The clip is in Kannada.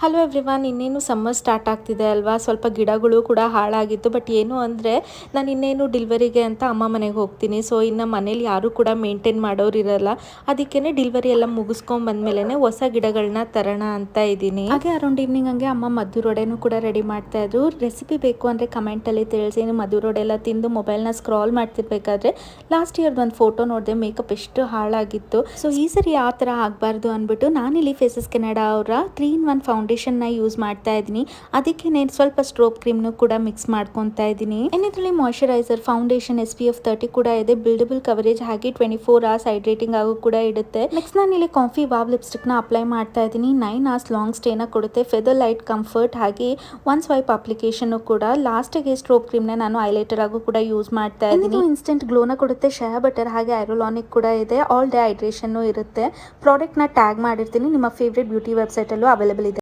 ಹಲೋ ಎವ್ರಿವಾನ್, ಇನ್ನೇನು ಸಮ್ಮರ್ ಸ್ಟಾರ್ಟ್ ಆಗ್ತಿದೆ ಅಲ್ವಾ. ಸ್ವಲ್ಪ ಗಿಡಗಳು ಕೂಡ ಹಾಳಾಗಿತ್ತು. ಬಟ್ ಏನು ಅಂದರೆ ನಾನು ಇನ್ನೇನು ಡಿಲ್ವರಿಗೆ ಅಂತ ಅಮ್ಮ ಮನೆಗೆ ಹೋಗ್ತೀನಿ. ಸೊ ಇನ್ನು ಮನೇಲಿ ಯಾರೂ ಕೂಡ ಮೇಂಟೈನ್ ಮಾಡೋರು ಇರಲ್ಲ. ಅದಕ್ಕೇ ಡಿಲ್ವರಿ ಎಲ್ಲ ಮುಗಿಸ್ಕೊಂಡು ಬಂದಮೇಲೆ ಹೊಸ ಗಿಡಗಳನ್ನ ತರೋಣ ಅಂತ ಇದ್ದೀನಿ. ಹಾಗೆ ಅರೌಂಡ್ ಈವ್ನಿಂಗ್ ಹಂಗೆ ಅಮ್ಮ ಮದ್ದೂರೊಡೆನೂ ಕೂಡ ರೆಡಿ ಮಾಡ್ತಾ ಇದ್ರು. ರೆಸಿಪಿ ಬೇಕು ಅಂದರೆ ಕಮೆಂಟಲ್ಲಿ ತಿಳಿಸಿ. ಮದ್ದೂರೊಡೆ ಎಲ್ಲ ತಿಂದು ಮೊಬೈಲ್ನ ಸ್ಕ್ರಾಲ್ ಮಾಡ್ತಿರ್ಬೇಕಾದ್ರೆ ಲಾಸ್ಟ್ ಇಯರ್ದು ಒಂದು ಫೋಟೋ ನೋಡಿದೆ. ಮೇಕಪ್ ಎಷ್ಟು ಹಾಳಾಗಿತ್ತು. ಸೊ ಈ ಸರಿ ಆ ಥರ ಆಗಬಾರ್ದು ಅಂದ್ಬಿಟ್ಟು ನಾನಿಲ್ಲಿ ಫೇಸಸ್ ಕೆನಡಾ ಅವರ 3-in-1 ಫೌಂಡೇಶನ್ನ ಯೂಸ್ ಮಾಡ್ತಾ ಇದ್ದೀನಿ. ಅದಕ್ಕೆ ನಾನು ಸ್ವಲ್ಪ ಸ್ಟ್ರೋಬ್ ಕ್ರೀಮ್ನು ಕೂಡ ಮಿಕ್ಸ್ ಮಾಡ್ಕೊತಾ ಇದ್ದೀನಿ. ಇದರಲ್ಲಿ ಮಾಯಶ್ಚರೈಸರ್, ಫೌಂಡೇಶನ್, SPF 30 ಕೂಡ ಇದೆ. ಬಿಲ್ಡಬಲ್ ಕವರೇಜ್ ಹಾಗೆ 24 hours ಹೈಡ್ರೇಟಿಂಗ್ ಆಗೋ ಕೂಡ ಇಡುತ್ತೆ. ನೆಕ್ಸ್ಟ್ ನಾನು ಇಲ್ಲಿ ಕಾಫಿ ವಾವ್ ಲಿಪ್ಸ್ಟಿಕ್ ನ ಅಪ್ಲೈ ಮಾಡ್ತಾ ಇದ್ದೀನಿ. 9 hours ಲಾಂಗ್ ಸ್ಟೇನ ಕೊಡುತ್ತೆ. ಫೆದರ್ ಲೈಟ್ ಕಂಫರ್ಟ್ ಹಾಗೆ ಒನ್ ಸ್ವೈಪ್ ಅಪ್ಲಿಕೇಶನ್ ಕೂಡ. ಲಾಸ್ಟ್ಗೆ ಸ್ಟ್ರೋಬ್ ಕ್ರೀಮ್ ನ ನಾನು ಹೈಲೈಟರ್ ಆಗು ಕೂಡ ಯೂಸ್ ಮಾಡ್ತಾ ಇದ್ದೀನಿ. ಇನ್ಸ್ಟೆಂಟ್ ಗ್ಲೋನ ಕೊಡುತ್ತೆ. ಶea ಬಟರ್ ಹಾಗೆ ಐರೋಲಾನಿಕ್ ಕೂಡ ಇದೆ. ಆಲ್ ಡೇ ಹೈಡ್ರೇಷನ್ ಇರುತ್ತೆ. ಪ್ರಾಡಕ್ಟ್ ನ ಟ್ಯಾಗ್ ಮಾಡಿರ್ತೀನಿ. ನಿಮ್ಮ ಫೇವ್ರೇಟ್ ಬ್ಯೂಟಿ ವೆಬ್ಸೈಟ್ ಅಲ್ಲೂ ಅವೈಲೇಬಲ್ ಇದೆ.